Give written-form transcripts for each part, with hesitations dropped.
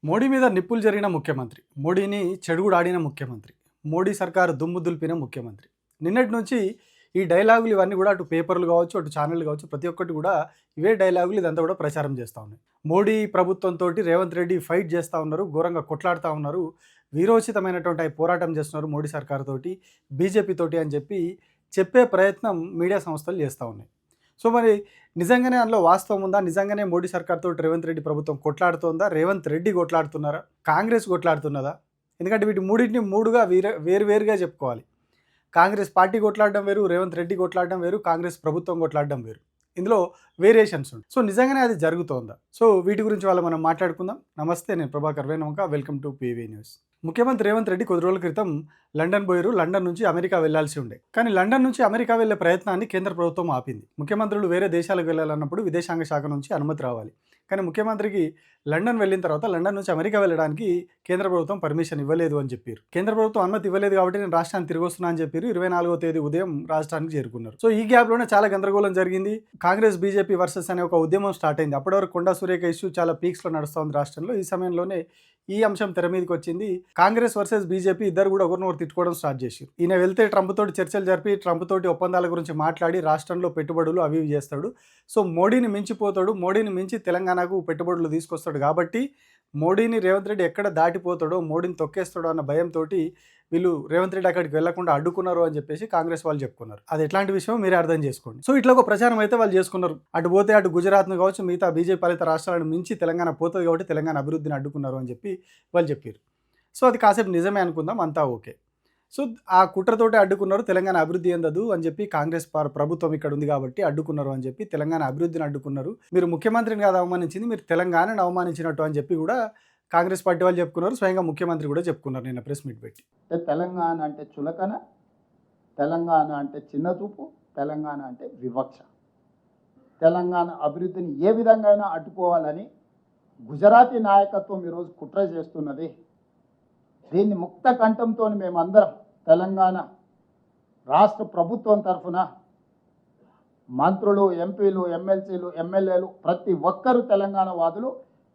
మోడీ మీద నిప్పులు జరిగిన ముఖ్యమంత్రి, మోడీని చెడుగుడాడిన ముఖ్యమంత్రి, మోడీ సర్కారు దుమ్ము దులిపిన ముఖ్యమంత్రి. నిన్నటి నుంచి ఈ డైలాగులు ఇవన్నీ కూడా అటు పేపర్లు కావచ్చు, అటు ఛానళ్ళు కావచ్చు, ప్రతి ఒక్కటి కూడా ఇవే డైలాగులు ఇదంతా కూడా ప్రచారం చేస్తూ ఉన్నాయి. మోడీ ప్రభుత్వంతో రేవంత్ రెడ్డి ఫైట్ చేస్తూ ఉన్నారు, ఘోరంగా కొట్లాడుతూ ఉన్నారు, వీరోచితమైనటువంటి పోరాటం చేస్తున్నారు మోడీ సర్కారుతోటి, బీజేపీ తోటి అని చెప్పే ప్రయత్నం మీడియా సంస్థలు చేస్తూ ఉన్నాయి. సో మరి నిజంగానే అందులో వాస్తవం ఉందా? నిజంగానే మోడీ సర్కార్తో రేవంత్ రెడ్డి ప్రభుత్వం కొట్లాడుతోందా? రేవంత్ రెడ్డి కొట్లాడుతున్నారా? కాంగ్రెస్ కొట్లాడుతున్నదా? ఎందుకంటే వీటి మూడింటిని మూడుగా వేరువేరుగా చెప్పుకోవాలి. కాంగ్రెస్ పార్టీ కొట్లాడడం వేరు, రేవంత్ రెడ్డి కొట్లాడడం వేరు, కాంగ్రెస్ ప్రభుత్వం కొట్లాడడం వేరు. ఇందులో వేరియేషన్స్ ఉంటాయి. సో నిజంగానే అది జరుగుతోందా? సో వీటి గురించి మనం మాట్లాడుకుందాం. నమస్తే, నేను Prabhakar Venuvanka. Welcome to PV News. ముఖ్యమంత్రి రేవంత్ రెడ్డి కొద్ది రోజుల క్రితం లండన్ పోయారు. లండన్ నుంచి అమెరికా వెళ్లాల్సి ఉండే, కానీ లండన్ నుంచి అమెరికా వెళ్లే ప్రయత్నాన్ని కేంద్ర ప్రభుత్వం ఆపింది. ముఖ్యమంత్రులు వేరే దేశాలకు వెళ్ళాలన్నప్పుడు విదేశాంగ శాఖ నుంచి అనుమతి రావాలి. కానీ ముఖ్యమంత్రికి లండన్ వెళ్ళిన తర్వాత లండన్ నుంచి అమెరికా వెళ్ళడానికి కేంద్ర ప్రభుత్వం పర్మిషన్ ఇవ్వలేదు అని చెప్పారు. కేంద్ర ప్రభుత్వం అనుమతి ఇవ్వలేదు కాబట్టి నేను రాష్ట్రానికి తిరిగి వస్తున్నా అని చెప్పారు. 24వ తేదీ ఉదయం రాష్ట్రానికి చేరుకున్నారు. సో ఈ గ్యాప్ లోనే చాలా గందరగోళం జరిగింది. కాంగ్రెస్ బీజేపీ వర్సెస్ అనే ఒక ఉద్యమం స్టార్ట్ అయింది. అప్పటి వరకు కొండా సురేఖ ఇష్యూ చాలా పీక్స్ లో నడుస్తుంది రాష్ట్రంలో. ఈ సమయంలోనే ఈ అంశం తెర మీదకి వచ్చింది. కాంగ్రెస్ వర్సెస్ బీజేపీ ఇద్దరు కూడా ఒకరినొకరు తిట్టుకోవడం స్టార్ట్ చేశారు. ఈయన వెళ్తే ట్రంప్ తోటి చర్చలు జరిపి ట్రంప్ తోటి ఒప్పందాల గురించి మాట్లాడి రాష్ట్రంలో పెట్టుబడులు అవి చేస్తాడు. సో మోడీని మించిపోతాడు, మోడీని మించి తెలంగాణకు పెట్టుబడులు తీసుకొస్తాడు. కాబట్టి మోడీని రేవంత్ రెడ్డి ఎక్కడ దాటిపోతాడో, మోడీని తొక్కేస్తాడో అన్న భయంతో వీళ్ళు రేవంత్ రెడ్డి అక్కడికి వెళ్లకుండా అడ్డుకున్నారు అని చెప్పేసి కాంగ్రెస్ వాళ్ళు చెప్పుకున్నారు. అది ఎట్లాంటి విషయం మీరే అర్థం చేసుకోండి. సో ఇట్లా ఒక ప్రచారం అయితే వాళ్ళు చేసుకున్నారు. అటు పోతే అటు గుజరాత్ను కావచ్చు, మిగతా బీజేపీ పాలిత రాష్ట్రాలను మించి తెలంగాణ పోతుంది కాబట్టి తెలంగాణ అభివృద్ధిని అడ్డుకున్నారు అని చెప్పి వాళ్ళు చెప్పారు. సో అది కాసేపు నిజమే అనుకుందాం, అంతా ఓకే. సో ఆ కుట్రతోటి అడ్డుకున్నారు, తెలంగాణ అభివృద్ధి ఎందదు అని చెప్పి కాంగ్రెస్ ప్రభుత్వం ఇక్కడ ఉంది కాబట్టి అడ్డుకున్నారు అని చెప్పి తెలంగాణ అభివృద్ధిని అడ్డుకున్నారు. మీరు ముఖ్యమంత్రిని కాదు అవమానించింది, మీరు తెలంగాణను అవమానించినట్టు అని చెప్పి కూడా కాంగ్రెస్ పార్టీ వాళ్ళు చెప్పుకున్నారు. స్వయంగా ముఖ్యమంత్రి కూడా చెప్పుకున్నారు నిన్న ప్రెస్ మీట్ పెట్టి. తెలంగాణ అంటే చులకన, తెలంగాణ అంటే చిన్న చూపు, తెలంగాణ అంటే వివక్ష. తెలంగాణ అభివృద్ధిని ఏ విధంగా అయినా అడ్డుకోవాలని గుజరాతీ నాయకత్వం ఈరోజు కుట్ర చేస్తున్నది. దీన్ని ముక్త కంఠంతో మేమందరం తెలంగాణ రాష్ట్ర ప్రభుత్వం తరఫున మంత్రులు, ఎంపీలు, ఎమ్మెల్సీలు, ఎమ్మెల్యేలు ప్రతి ఒక్కరూ తెలంగాణ వాదులు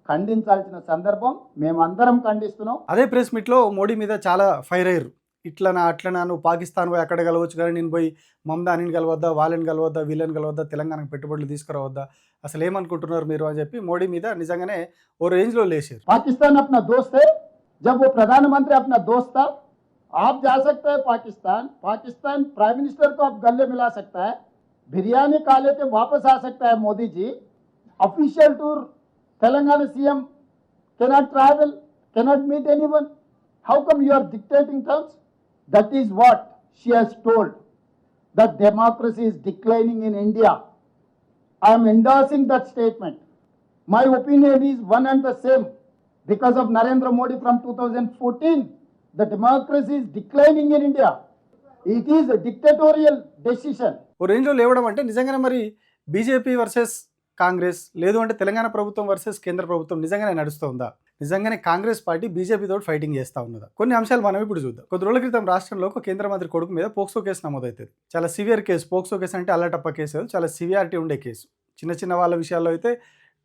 ఖండించాల్సిన సందర్భం. మేమందరం ఖండిస్తున్నాం. అదే ప్రెస్ మీట్లో మోడీ మీద చాలా ఫైర్ అయ్యారు. ఇట్లనా అట్లనా, నువ్వు పాకిస్తాన్ పోయి అక్కడ కలవచ్చు కానీ నేను పోయి మమదానిని కలవద్దా, వాళ్ళని కలవద్దా, వీళ్ళని కలవద్దా, తెలంగాణకు పెట్టుబడులు తీసుకురావద్దా, అసలు ఏమనుకుంటున్నారు మీరు అని చెప్పి మోడీ మీద నిజంగానే ఓ రేంజ్లో లేచారు. పాకిస్తాన్ अपना दोस्त है, जब वो प्रधानमंत्री अपना दोस्त था, आप जा सकते हैं पाकिस्तान, पाकिस्तान प्राइम मिनिस्टर को आप गले मिला सकता है, बिरयानी खा लेते वापस आ सकता है Modi ji. Official tour Telangana CM cannot travel, cannot meet anyone. How come you are dictating terms? That is what she has told, that democracy is declining in India. I am endorsing that statement. My opinion is one and the same. Because of Narendra Modi from 2014, the democracy is declining in India. It is a dictatorial decision. ఓ రేంజ్లో లేవడం అంటే నిజంగానే మరి BJP versus Congress, లేదు అంటే తెలంగాణ ప్రభుత్వం versus కేంద్ర ప్రభుత్వం నిజంగానే నడుస్తుందా? నిజంగానే కాంగ్రెస్ పార్టీ బీజేపీతో ఫైటింగ్ చేస్తూ ఉన్నదా? కొన్ని అంశాలు మనం ఇప్పుడు చూద్దాం. కొద్ది రోజుల క్రితం రాష్ట్రంలో ఒక కేంద్ర మంత్రి కొడుకు మీద పోక్సో కేసు నమోదవుతుంది. చాలా సివియర్ కేసు. పోక్సో కేసు అంటే అల్లటప్ప కేసు, చాలా సివియారిటీ ఉండే కేసు. చిన్న చిన్న వాళ్ళ విషయాల్లో అయితే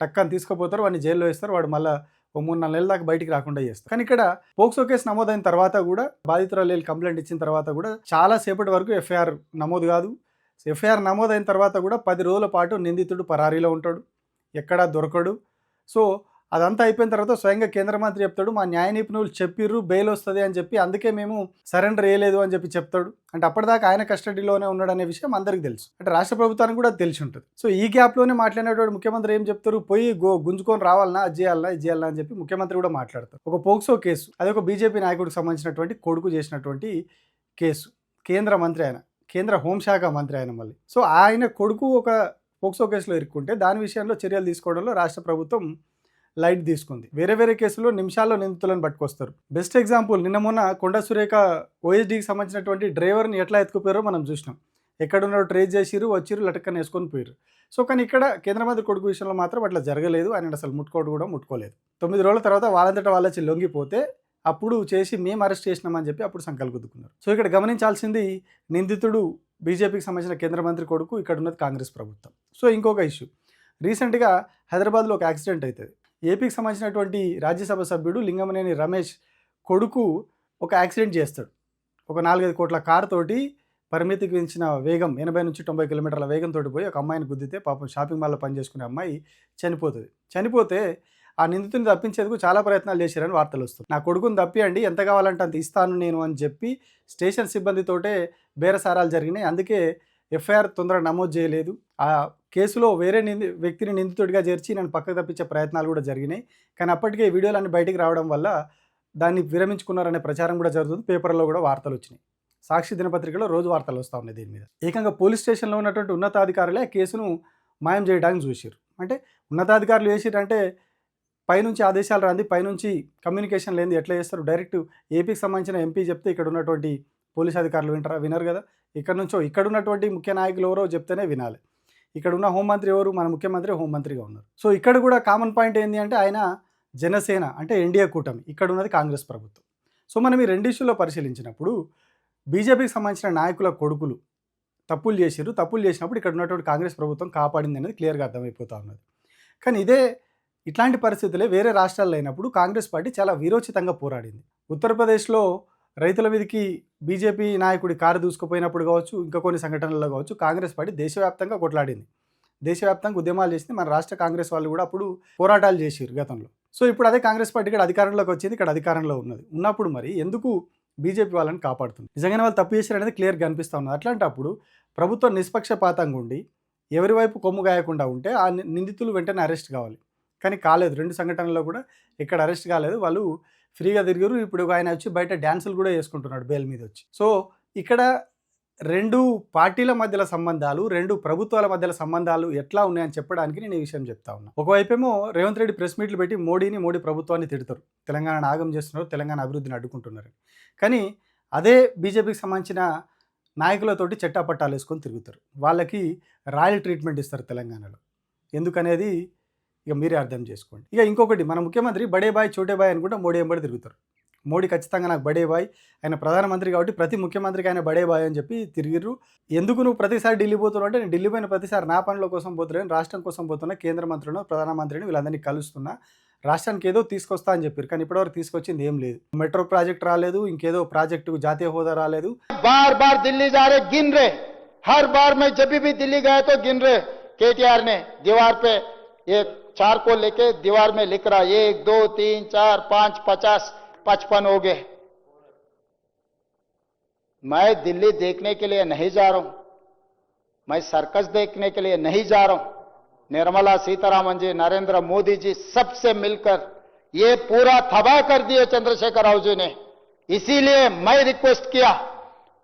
టక్కని తీసుకుపోతారు, వాడిని జైల్లో వేస్తారు, వాడు మళ్ళీ ఓ 3-4 నెలల దాకా బయటికి రాకుండా చేస్తారు. కానీ ఇక్కడ పోక్సో కేసు నమోదైన తర్వాత కూడా, బాధితురాలు కంప్లైంట్ ఇచ్చిన తర్వాత కూడా చాలా సేపటి వరకు ఎఫ్ఐఆర్ నమోదు కాదు. ఎఫ్ఐఆర్ నమోదైన తర్వాత కూడా 10 రోజుల పాటు నిందితుడు పరారీలో ఉంటాడు, ఎక్కడా దొరకడు. సో అదంతా అయిపోయిన తర్వాత స్వయంగా కేంద్ర మంత్రి చెప్తాడు, మా న్యాయ నిపుణులు చెప్పిర్రు బెయిల్ వస్తుంది అని చెప్పి, అందుకే మేము సరెండర్ చేయలేదు అని చెప్పి చెప్తాడు. అంటే అప్పటిదాకా ఆయన కస్టడీలోనే ఉన్నాడు అనే విషయం అందరికీ తెలుసు. అంటే రాష్ట్ర ప్రభుత్వానికి కూడా తెలిసి ఉంటుంది. సో ఈ గ్యాప్లోనే మాట్లాడినటువంటి ముఖ్యమంత్రి ఏం చెప్తారు, పోయి గుంజుకొని రావాలన్నా, అది చేయాలన్నా, ఇది చేయాలన్నా అని చెప్పి ముఖ్యమంత్రి కూడా మాట్లాడతారు. ఒక పోక్సో కేసు, అది ఒక బీజేపీ నాయకుడికి సంబంధించినటువంటి కొడుకు చేసినటువంటి కేసు. కేంద్ర మంత్రి ఆయన, కేంద్ర హోంశాఖ మంత్రి ఆయన మళ్ళీ. సో ఆయన కొడుకు ఒక పోక్సో కేసులో ఇరుక్కుంటే దాని విషయంలో చర్యలు తీసుకోవడంలో రాష్ట్ర ప్రభుత్వం లైట్ తీసుకుంది. వేరే వేరే కేసుల్లో నిమిషాల్లో నిందితులను పట్టుకొస్తారు. బెస్ట్ ఎగ్జాంపుల్, నిన్న మొన్న కొండా సురేఖ ఓఎస్డీకి సంబంధించినటువంటి డ్రైవర్ని ఎట్లా ఎత్తుకుపోయారో మనం చూసినాం. ఎక్కడున్నారో ట్రేస్ చేసిరు, వచ్చిరు, లటక్కని వేసుకొని పోయారు. సో కానీ ఇక్కడ కేంద్ర మంత్రి కొడుకు విషయంలో మాత్రం అట్లా జరగలేదు. ఆయన అసలు ముట్టుకోలేదు. 9 రోజుల తర్వాత వాళ్ళంతటా వాళ్ళకి లొంగిపోతే అప్పుడు చేసి మేము అరెస్ట్ చేసినామని చెప్పి అప్పుడు సంకలు గుద్దుకున్నారు. సో ఇక్కడ గమనించాల్సింది, నిందితుడు బీజేపీకి సంబంధించిన కేంద్ర మంత్రి కొడుకు, ఇక్కడ ఉన్నది కాంగ్రెస్ ప్రభుత్వం. సో ఇంకొక ఇష్యూ, రీసెంట్గా హైదరాబాద్లో ఒక యాక్సిడెంట్ అవుతుంది. ఏపీకి సంబంధించినటువంటి రాజ్యసభ సభ్యుడు లింగమనేని రమేష్ కొడుకు ఒక యాక్సిడెంట్ చేస్తాడు. ఒక 4-5 కోట్ల కారు తోటి పరిమితికి మించిన వేగం 80 నుంచి 90 కిలోమీటర్ల వేగంతో పోయి ఒక అమ్మాయిని గుద్దితే పాపం షాపింగ్ మాల్లో పనిచేసుకునే అమ్మాయి చనిపోతుంది. చనిపోతే ఆ నిందితుని తప్పించేందుకు చాలా ప్రయత్నాలు చేశారని వార్తలు వస్తుంది. నా కొడుకుని తప్పియండి, ఎంత కావాలంటే అంత ఇస్తాను నేను అని చెప్పి స్టేషన్ సిబ్బందితోటే బేరసారాలు జరిగినాయి. అందుకే ఎఫ్ఐఆర్ తొందరగా నమోదు చేయలేదు. ఆ కేసులో వేరే వ్యక్తిని నిందితుడిగా చేర్చి నన్ను పక్కకు తప్పించే ప్రయత్నాలు కూడా జరిగినాయి. కానీ అప్పటికే ఈ వీడియోలన్నీ బయటికి రావడం వల్ల దాన్ని విరమించుకున్నారనే ప్రచారం కూడా జరుగుతుంది. పేపర్లో కూడా వార్తలు వచ్చినాయి. సాక్షి దినపత్రికలో రోజు వార్తలు వస్తూ ఉన్నాయి దీని మీద. ఏకంగా పోలీస్ స్టేషన్లో ఉన్నటువంటి ఉన్నతాధికారులే కేసును మాయం చేయడానికి చూసారు. అంటే ఉన్నతాధికారులు చేసిరంటే పైనుంచి ఆదేశాలు రాంది, పైనుంచి కమ్యూనికేషన్ లేనిది ఎట్లా చేస్తారు? డైరెక్ట్ ఏపీకి సంబంధించిన ఎంపీ చెప్తే ఇక్కడ ఉన్నటువంటి పోలీస్ అధికారులు వింటారా? వినరు కదా. ఇక్కడ ఉన్నటువంటి ముఖ్య నాయకులు ఎవరో చెప్తేనే వినాలి. ఇక్కడ ఉన్న హోంమంత్రి ఎవరు? మన ముఖ్యమంత్రి హోంమంత్రిగా ఉన్నారు. సో ఇక్కడ కూడా కామన్ పాయింట్ ఏంటి అంటే ఆయన జనసేన అంటే ఎన్డీఏ కూటమి, ఇక్కడ ఉన్నది కాంగ్రెస్ ప్రభుత్వం. సో మనం ఈ రెండు ఇష్యూలో పరిశీలించినప్పుడు బీజేపీకి సంబంధించిన నాయకుల కొడుకులు తప్పులు చేసిరు. తప్పులు చేసినప్పుడు ఇక్కడ ఉన్నటువంటి కాంగ్రెస్ ప్రభుత్వం కాపాడింది అనేది క్లియర్గా అర్థమైపోతూ ఉన్నది. కానీ ఇట్లాంటి పరిస్థితులే వేరే రాష్ట్రాల్లో అయినప్పుడు కాంగ్రెస్ పార్టీ చాలా వీరోచితంగా పోరాడింది. ఉత్తరప్రదేశ్లో రైతుల మీదకి బీజేపీ నాయకుడి కారు దూసుకుపోయినప్పుడు కావచ్చు, ఇంకా కొన్ని సంఘటనల్లో కావచ్చు, కాంగ్రెస్ పార్టీ దేశవ్యాప్తంగా కొట్లాడింది. దేశవ్యాప్తంగా ఉద్యమాలు చేసింది. మన రాష్ట్ర కాంగ్రెస్ వాళ్ళు కూడా అప్పుడు పోరాటాలు చేసిరు గతంలో. సో ఇప్పుడు అదే కాంగ్రెస్ పార్టీ ఇక్కడ అధికారంలోకి వచ్చింది, ఇక్కడ అధికారంలో ఉన్నది. ఉన్నప్పుడు మరి ఎందుకు బీజేపీ వాళ్ళని కాపాడుతుంది? నిజంగానే వాళ్ళు తప్పు చేశారు అనేది క్లియర్గా కనిపిస్తూ ఉన్నది. అట్లాంటప్పుడు ప్రభుత్వం నిష్పక్షపాతంగా ఉండి ఎవరి వైపు కొమ్ము గాయకుండా ఉంటే ఆ నిందితులు వెంటనే అరెస్ట్ కావాలి. కానీ కాలేదు. 2 సంఘటనల్లో కూడా ఇక్కడ అరెస్ట్ కాలేదు. వాళ్ళు ఫ్రీగా తిరిగారు. ఇప్పుడు ఆయన వచ్చి బయట డ్యాన్సులు కూడా చేసుకుంటున్నాడు బెయిల్ మీద వచ్చి. సో ఇక్కడ 2 పార్టీల మధ్యల సంబంధాలు, 2 ప్రభుత్వాల మధ్యల సంబంధాలు ఎట్లా ఉన్నాయని చెప్పడానికి నేను ఈ విషయం చెప్తా ఉన్నా. ఒకవైపేమో రేవంత్ రెడ్డి ప్రెస్ మీట్లు పెట్టి మోడీ ప్రభుత్వాన్ని తిడతారు, తెలంగాణను ఆగం చేస్తున్నారు, తెలంగాణ అభివృద్ధిని అడ్డుకుంటున్నారు. కానీ అదే బీజేపీకి సంబంధించిన నాయకులతోటి చట్టాపట్టాలు వేసుకొని తిరుగుతారు. వాళ్ళకి రాయల్ ట్రీట్మెంట్ ఇస్తారు తెలంగాణలో. ఎందుకనేది ఇక మీరే అర్థం చేసుకోండి. ఇక ఇంకొకటి, మన ముఖ్యమంత్రి బడే బాయ్ చోటే బాయ్ అనుకుంటే మోడీ ఎంబడి తిరుగుతారు. మోడీ ఖచ్చితంగా నాకు బడే బాయ్, ఆయన ప్రధానమంత్రి కాబట్టి ప్రతి ముఖ్యమంత్రికి ఆయన బడే బాయ్ అని చెప్పి తిరిగిర్రు. ఎందుకు నువ్వు ప్రతిసారి ఢిల్లీ పోతున్నావు అంటే, నేను ఢిల్లీ పోయిన ప్రతిసారి నా పనుల కోసం పోతున్నాను, రాష్ట్రం కోసం పోతున్నా, కేంద్ర మంత్రులను ప్రధానమంత్రిని వీళ్ళందరినీ కలుస్తున్నా, రాష్ట్రానికి ఏదో తీసుకొస్తా అని చెప్పారు. కానీ ఇప్పటివరకు తీసుకొచ్చింది ఏం లేదు. మెట్రో ప్రాజెక్ట్ రాలేదు, ఇంకేదో ప్రాజెక్టు జాతీయ హోదా రాలేదు. बार बार दिल्ली जा रहे, गिन रहे, हर बार मैं जब भी दिल्ली गया तो गिन रहे। केटीआर ने दीवार पे एक 4 को लेके दीवार में लिख रहा 1 2 3 4 5 50 55 हो गए। मैं दिल्ली देखने के लिए नहीं जा रहा हूं, मैं सर्कस देखने के लिए नहीं जा रहा हूं। निर्मला सीतारामन जी, नरेंद्र मोदी जी सबसे मिलकर ये पूरा तबाह कर दिए चंद्रशेखर राव जी ने। इसीलिए मैं रिक्वेस्ट किया,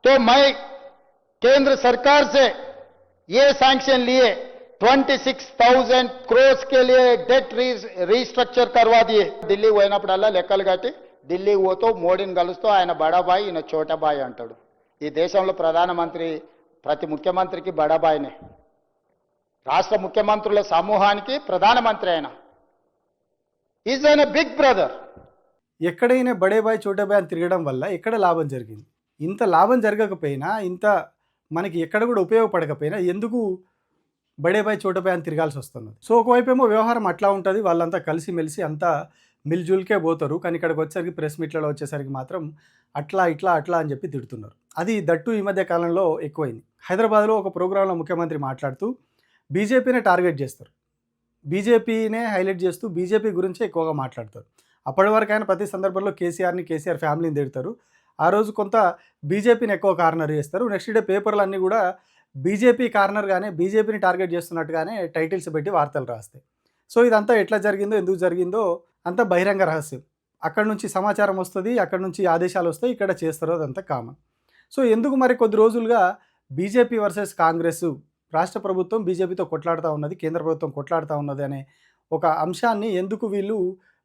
तो मैं केंद्र सरकार से ये सैंक्शन लिए 26,000 करोड़ के लिए डेट రీస్ట్రక్చర్ करवा दिए। ఢిల్లీ పోయినప్పుడల్లా లెక్కలు కట్టి ఢిల్లీ పోతూ మోడీని కలుస్తూ ఆయన బడాబాయి, ఈయన చోటబాయి అంటాడు. ఈ దేశంలో ప్రధానమంత్రి ప్రతి ముఖ్యమంత్రికి బడాబాయినే. రాష్ట్ర ముఖ్యమంత్రుల సమూహానికి ప్రధానమంత్రి ఆయన. Is an big brother. ఎక్కడైనా బడే బాయ్ చోటే బాయ్ అని తిరగడం వల్ల ఎక్కడ లాభం జరిగింది? ఇంత లాభం జరగకపోయినా, ఇంత మనకి ఎక్కడ కూడా ఉపయోగపడకపోయినా ఎందుకు బడే బాయ్ చోటే బాయ్ అని తిరగాల్సి వస్తున్నది? సో ఒకవైపేమో వ్యవహారం అట్లా ఉంటుంది, వాళ్ళంతా కలిసిమెలిసి అంతా మిల్జుల్కే పోతారు. కానీ ఇక్కడికి వచ్చేసరికి ప్రెస్ మీట్లలో వచ్చేసరికి మాత్రం అట్లా అని చెప్పి తిడుతున్నారు. అది దట్టు ఈ మధ్య కాలంలో ఎక్కువైంది. హైదరాబాద్లో ఒక ప్రోగ్రాంలో ముఖ్యమంత్రి మాట్లాడుతూ బీజేపీనే టార్గెట్ చేస్తారు, బీజేపీనే హైలైట్ చేస్తూ బీజేపీ గురించే ఎక్కువగా మాట్లాడతారు. అప్పటి వరకు ఆయన ప్రతి సందర్భంలో కేసీఆర్ ఫ్యామిలీని తిడతారు. ఆ రోజు కొంత బీజేపీని ఎక్కువ కార్నర్ చేస్తారు. నెక్స్ట్ డే పేపర్లు అన్నీ కూడా బీజేపీ కార్నర్గానే, బీజేపీని టార్గెట్ చేస్తున్నట్టుగానే టైటిల్స్ పెట్టి వార్తలు రాస్తాయి. సో ఇదంతా ఎట్లా జరిగిందో, ఎందుకు జరిగిందో అంతా బహిరంగ రహస్యం. అక్కడ నుంచి సమాచారం వస్తుంది, అక్కడ నుంచి ఆదేశాలు వస్తాయి, ఇక్కడ చేస్తారు, అదంతా కామన్. సో ఎందుకు మరి కొద్ది రోజులుగా బీజేపీ వర్సెస్ కాంగ్రెస్, రాష్ట్ర ప్రభుత్వం బీజేపీతో కొట్లాడుతూ ఉన్నది, కేంద్ర ప్రభుత్వం కొట్లాడుతూ ఉన్నది అనే ఒక అంశాన్ని ఎందుకు వీళ్ళు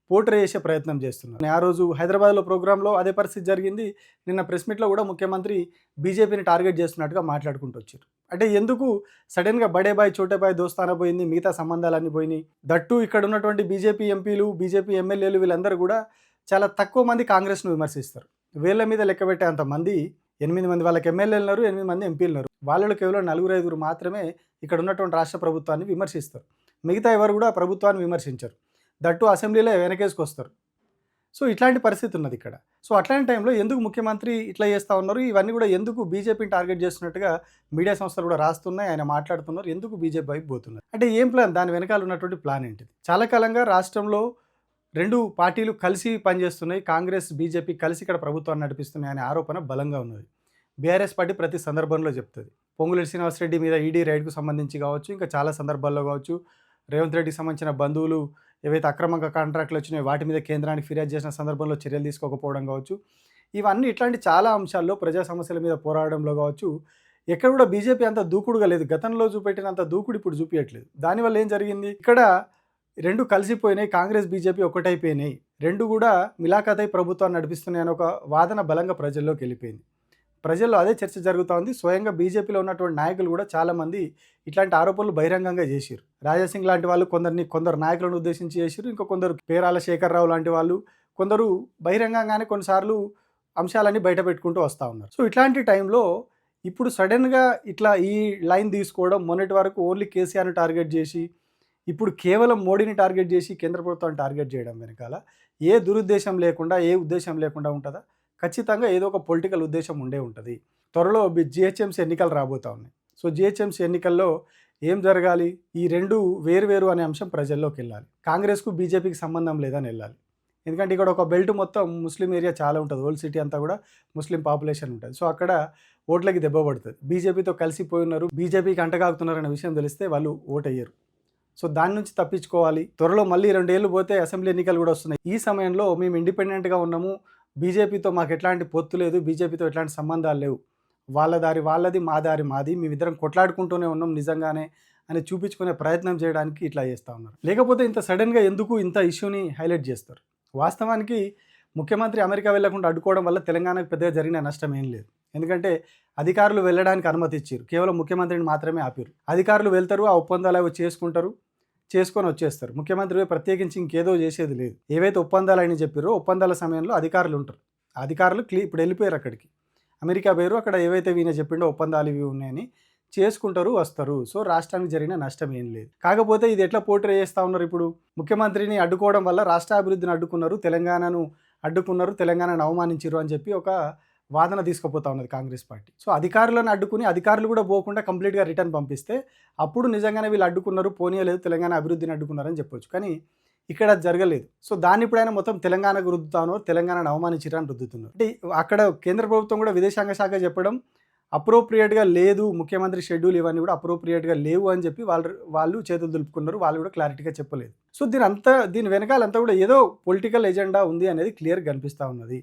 పోర్ట్రే చేసే ప్రయత్నం చేస్తున్నారు? ఆ రోజు హైదరాబాద్లో ప్రోగ్రాంలో అదే పరిస్థితి జరిగింది. నిన్న ప్రెస్ మీట్లో కూడా ముఖ్యమంత్రి బీజేపీని టార్గెట్ చేస్తున్నట్టుగా మాట్లాడుకుంటూ వచ్చారు. అంటే ఎందుకు సడన్గా బడే బాయ్ చోటే బాయ్ దోస్తానా పోయింది, మిగతా సంబంధాలన్నీ పోయినాయి. దట్టు ఇక్కడ ఉన్నటువంటి బీజేపీ ఎంపీలు, బీజేపీ ఎమ్మెల్యేలు వీళ్ళందరూ కూడా చాలా తక్కువ మంది కాంగ్రెస్ను విమర్శిస్తారు. వేళ్ల మీద లెక్క పెట్టే అంతమంది 8 మంది వాళ్ళకి ఎమ్మెల్యేలు ఉన్నారు, 8 మంది ఎంపీలు ఉన్నారు. వాళ్ళలో కేవలం 4-5 మాత్రమే ఇక్కడ ఉన్నటువంటి రాష్ట్ర ప్రభుత్వాన్ని విమర్శిస్తారు. మిగతా ఎవరు కూడా ప్రభుత్వాన్ని విమర్శించరు. దట్టు అసెంబ్లీలో వెనకేసుకొస్తారు. సో ఇట్లాంటి పరిస్థితి ఉన్నది ఇక్కడ. సో అట్లాంటి టైంలో ఎందుకు ముఖ్యమంత్రి ఇట్లా చేస్తూ ఉన్నారు, ఇవన్నీ కూడా ఎందుకు బీజేపీని టార్గెట్ చేస్తున్నట్టుగా మీడియా సంస్థలు కూడా రాస్తున్నాయి, ఆయన మాట్లాడుతున్నారు, ఎందుకు బీజేపీ వైపు పోతున్నారు అంటే ఏం ప్లాన్, దాని వెనకాల ఉన్నటువంటి ప్లాన్ ఏంటిది? చాలా కాలంగా రాష్ట్రంలో 2 పార్టీలు కలిసి పనిచేస్తున్నాయి, కాంగ్రెస్ బీజేపీ కలిసి ఇక్కడ ప్రభుత్వాన్ని నడిపిస్తున్నాయి అనే ఆరోపణ బలంగా ఉన్నది. బీఆర్ఎస్ పార్టీ ప్రతి సందర్భంలో చెప్తుంది. పొంగులేటి శ్రీనివాసరెడ్డి మీద ఈడీ రైడ్కు సంబంధించి కావచ్చు, ఇంకా చాలా సందర్భాల్లో కావచ్చు, రేవంత్ రెడ్డికి సంబంధించిన బంధువులు ఏవైతే అక్రమంగా కాంట్రాక్ట్లు వచ్చినాయో వాటి మీద కేంద్రానికి ఫిర్యాదు చేసిన సందర్భంలో చర్యలు తీసుకోకపోవడం కావచ్చు, ఇవన్నీ ఇట్లాంటి చాలా అంశాల్లో ప్రజా సమస్యల మీద పోరాడంలో కావచ్చు, ఎక్కడ కూడా బీజేపీ అంత దూకుడుగా లేదు. గతంలో చూపెట్టినంత దూకుడు ఇప్పుడు చూపించట్లేదు. దానివల్ల ఏం జరిగింది, ఇక్కడ 2 కలిసిపోయినాయి, కాంగ్రెస్ బీజేపీ ఒకటైపోయినాయి, 2 కూడా మిలాఖతై ప్రభుత్వాన్ని నడిపిస్తున్నాయి అనే ఒక వాదన బలంగా ప్రజల్లోకి వెళ్ళిపోయింది. ప్రజల్లో అదే చర్చ జరుగుతూ ఉంది. స్వయంగా బీజేపీలో ఉన్నటువంటి నాయకులు కూడా చాలామంది ఇట్లాంటి ఆరోపణలు బహిరంగంగా చేశారు. రాజాసింగ్ లాంటి వాళ్ళు కొందరు నాయకులను ఉద్దేశించి చేశారు, ఇంకా కొందరు పేరాల శేఖర్రావు లాంటి వాళ్ళు కొందరు బహిరంగంగానే కొన్నిసార్లు అంశాలన్నీ బయట పెట్టుకుంటూ వస్తూ ఉన్నారు. సో ఇట్లాంటి టైంలో ఇప్పుడు సడన్గా ఇట్లా ఈ లైన్ తీసుకోవడం, మొన్నటి వరకు ఓన్లీ కేసీఆర్ని టార్గెట్ చేసి ఇప్పుడు కేవలం మోడీని టార్గెట్ చేసి కేంద్ర ప్రభుత్వాన్ని టార్గెట్ చేయడం వెనకాల ఏ దురుద్దేశం లేకుండా, ఏ ఉద్దేశం లేకుండా ఉంటుందా? ఖచ్చితంగా ఏదో ఒక పొలిటికల్ ఉద్దేశం ఉండే ఉంటుంది. త్వరలో జిహెచ్ఎంసీ ఎన్నికలు రాబోతూ ఉన్నాయి. సో జిహెచ్ఎంసీ ఎన్నికల్లో ఏం జరగాలి, ఈ 2 వేరు అనే అంశం ప్రజల్లోకి వెళ్ళాలి. కాంగ్రెస్కు బీజేపీకి సంబంధం లేదని వెళ్ళాలి. ఎందుకంటే ఇక్కడ ఒక బెల్ట్ మొత్తం ముస్లిం ఏరియా చాలా ఉంటుంది, ఓల్డ్ సిటీ అంతా కూడా ముస్లిం పాపులేషన్ ఉంటుంది. సో అక్కడ ఓట్లకి దెబ్బ పడుతుంది. బీజేపీతో కలిసిపోయి ఉన్నారు, బీజేపీకి అంటగాగుతున్నారనే విషయం తెలిస్తే వాళ్ళు ఓటయ్యారు. సో దాని నుంచి తప్పించుకోవాలి. త్వరలో మళ్ళీ 2 ఏళ్ళు పోతే అసెంబ్లీ ఎన్నికలు కూడా వస్తున్నాయి. ఈ సమయంలో మేము ఇండిపెండెంట్గా ఉన్నాము, బీజేపీతో మాకు ఎట్లాంటి పొత్తు లేదు, బీజేపీతో ఎట్లాంటి సంబంధాలు లేవు, వాళ్ళ దారి వాళ్ళది, మా దారి మాది, మేమిద్దరం కొట్లాడుకుంటూనే ఉన్నాం నిజంగానే అని చూపించుకునే ప్రయత్నం చేయడానికి ఇట్లా చేస్తూ ఉన్నారు. లేకపోతే ఇంత సడన్గా ఎందుకు ఇంత ఇష్యూని హైలైట్ చేస్తారు? వాస్తవానికి ముఖ్యమంత్రి అమెరికా వెళ్లకుండా అడ్డుకోవడం వల్ల తెలంగాణకు పెద్దగా జరిగిన నష్టం ఏం లేదు. ఎందుకంటే అధికారులు వెళ్ళడానికి అనుమతి ఇచ్చారు, కేవలం ముఖ్యమంత్రిని మాత్రమే ఆపారు. అధికారులు వెళ్తారు, ఆ ఒప్పందాలు అవి చేసుకొని వచ్చేస్తారు. ముఖ్యమంత్రి ప్రత్యేకించి ఇంకేదో చేసేది లేదు. ఏవైతే ఒప్పందాలు అని చెప్పారో ఒప్పందాల సమయంలో అధికారులు ఉంటారు. అధికారులు ఇప్పుడు వెళ్ళిపోయారు అక్కడికి, అమెరికా పోయారు. అక్కడ ఏవైతే ఈయన చెప్పిండో ఒప్పందాలు ఇవి ఉన్నాయని చేసుకుంటారు, వస్తారు. సో రాష్ట్రానికి జరిగిన నష్టం ఏం లేదు. కాకపోతే ఇది ఎట్లా పోర్ట్రే చేస్తూ ఉన్నారు, ఇప్పుడు ముఖ్యమంత్రిని అడ్డుకోవడం వల్ల రాష్ట్ర అభివృద్ధిని అడ్డుకున్నారు, తెలంగాణను అడ్డుకున్నారు, తెలంగాణను అవమానించారు అని చెప్పి ఒక వాదన తీసుకుపోతా ఉన్నది కాంగ్రెస్ పార్టీ. సో అధికారులను అడ్డుకుని అధికారులు కూడా పోకుండా కంప్లీట్గా రిటర్న్ పంపిస్తే అప్పుడు నిజంగానే వీళ్ళు అడ్డుకున్నారు, పోనీయలేదు, తెలంగాణ అభివృద్ధిని అడ్డుకున్నారని చెప్పొచ్చు. కానీ ఇక్కడ జరగలేదు. సో దాన్ని ఇప్పుడైనా మొత్తం తెలంగాణకు రుద్దుతానో, తెలంగాణను అవమానించారని రుద్దుతున్నారు. అంటే అక్కడ కేంద్ర ప్రభుత్వం కూడా విదేశాంగ శాఖ చెప్పడం అప్రోప్రియేట్గా లేదు, ముఖ్యమంత్రి షెడ్యూల్ ఇవన్నీ కూడా అప్రోప్రియేట్గా లేవు అని చెప్పి వాళ్ళు చేతులు దులుపుకున్నారు, వాళ్ళు కూడా క్లారిటీగా చెప్పలేదు. సో దీని వెనకాలంతా కూడా ఏదో పొలిటికల్ ఎజెండా ఉంది అనేది క్లియర్గా కనిపిస్తూ ఉన్నది.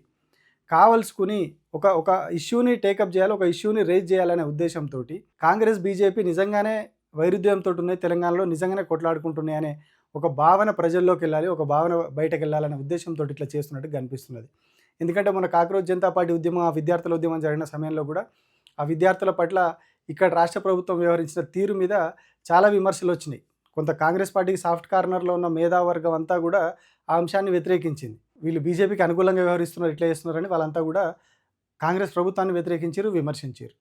కావలసుకుని ఒక ఇష్యూని టేకప్ చేయాలి, ఒక ఇష్యూని రేజ్ చేయాలనే ఉద్దేశంతో కాంగ్రెస్ బీజేపీ నిజంగానే వైరుధ్యంతో ఉన్నాయి, తెలంగాణలో నిజంగానే కొట్లాడుకుంటున్నాయి అనే ఒక భావన ప్రజల్లోకి వెళ్ళాలి, ఒక భావన బయటకు వెళ్ళాలనే ఉద్దేశంతో ఇట్లా చేస్తున్నట్టు కనిపిస్తున్నది. ఎందుకంటే మన కాక్రోచ్ జనతా పార్టీ ఉద్యమం, ఆ విద్యార్థుల ఉద్యమం జరిగిన సమయంలో కూడా ఆ విద్యార్థుల పట్ల ఇక్కడ రాష్ట్ర ప్రభుత్వం వ్యవహరించిన తీరు మీద చాలా విమర్శలు వచ్చినాయి. కొంత కాంగ్రెస్ పార్టీకి సాఫ్ట్ కార్నర్లో ఉన్న మేధావర్గం అంతా కూడా ఆ అంశాన్ని వ్యతిరేకించింది. వీళ్ళు బీజేపీకి అనుకూలంగా వ్యవహరిస్తున్నారు, ఇట్లా చేస్తున్నారని వాళ్ళంతా కూడా కాంగ్రెస్ ప్రభుత్వాన్ని వ్యతిరేకించారు, విమర్శించారు.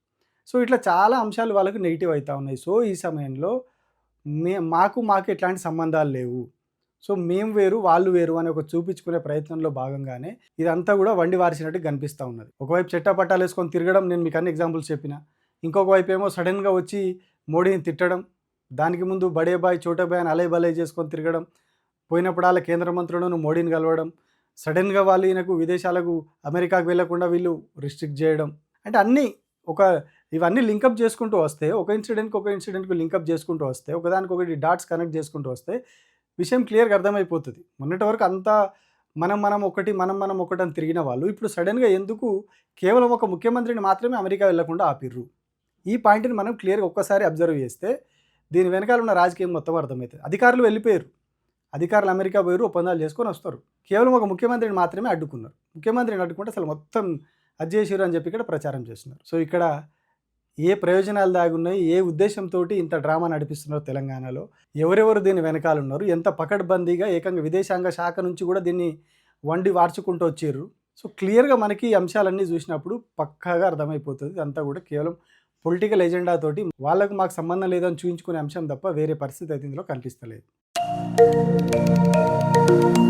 సో ఇట్లా చాలా అంశాలు వాళ్ళకు నెగిటివ్ అవుతూ ఉన్నాయి. సో ఈ సమయంలో మాకు ఎట్లాంటి సంబంధాలు లేవు, సో మేము వేరు వాళ్ళు వేరు అని ఒక చూపించుకునే ప్రయత్నంలో భాగంగానే ఇదంతా కూడా వండి వార్చినట్టు కనిపిస్తూ ఉన్నది. ఒకవైపు చెట్టపట్టాలు వేసుకొని తిరగడం, నేను మీకు అన్ని ఎగ్జాంపుల్స్ చెప్పిన. ఇంకొక వైపు ఏమో సడన్గా వచ్చి మోడీని తిట్టడం, దానికి ముందు బడే బాయ్ చోటే బాయ్ అని అలై బలై చేసుకొని తిరగడం, పోయినప్పుడు వాళ్ళ కేంద్ర మంత్రులను మోడీని కలవడం, సడన్గా వాళ్ళు ఈయనకు విదేశాలకు అమెరికాకు వెళ్లకుండా వీళ్ళు రిస్ట్రిక్ట్ చేయడం, అంటే ఇవన్నీ లింకప్ చేసుకుంటూ వస్తే, ఒక ఇన్సిడెంట్కు లింకప్ చేసుకుంటూ వస్తే, ఒకదానికొకటి డాట్స్ కనెక్ట్ చేసుకుంటూ వస్తే విషయం క్లియర్గా అర్థమైపోతుంది. మొన్నటి వరకు అంతా మనం ఒకటి అని తిరిగిన వాళ్ళు ఇప్పుడు సడన్గా ఎందుకు కేవలం ఒక ముఖ్యమంత్రిని మాత్రమే అమెరికా వెళ్లకుండా ఆపిర్రు? ఈ పాయింట్ని మనం క్లియర్గా ఒక్కసారి అబ్జర్వ్ చేస్తే దీని వెనకాల ఉన్న రాజకీయం మొత్తం అర్థమవుతుంది. అధికారులు వెళ్ళిపోయారు, అధికారులు అమెరికా పోయారు, ఒప్పందాలు చేసుకొని వస్తారు. కేవలం ఒక ముఖ్యమంత్రిని మాత్రమే అడ్డుకున్నారు. ముఖ్యమంత్రిని అడ్డుకుంటే అసలు మొత్తం అది చేసిరు అని చెప్పి ఇక్కడ ప్రచారం చేస్తున్నారు. సో ఇక్కడ ఏ ప్రయోజనాలు దాగున్నాయి, ఏ ఉద్దేశంతో ఇంత డ్రామా నడిపిస్తున్నారు తెలంగాణలో, ఎవరెవరు దీని వెనకాల ఉన్నారు, ఎంత పకడ్బందీగా ఏకంగా విదేశాంగ శాఖ నుంచి కూడా దీన్ని వండి వార్చుకుంటూ వచ్చారు. సో క్లియర్గా మనకి ఈ అంశాలన్నీ చూసినప్పుడు పక్కాగా అర్థమైపోతుంది ఇదంతా కూడా కేవలం పొలిటికల్ ఎజెండా తోటి వాళ్ళకు మాకు సంబంధం లేదని చూపించుకునే అంశం తప్ప వేరే పరిస్థితి అయితే ఇందులో కనిపిస్తలేదు. है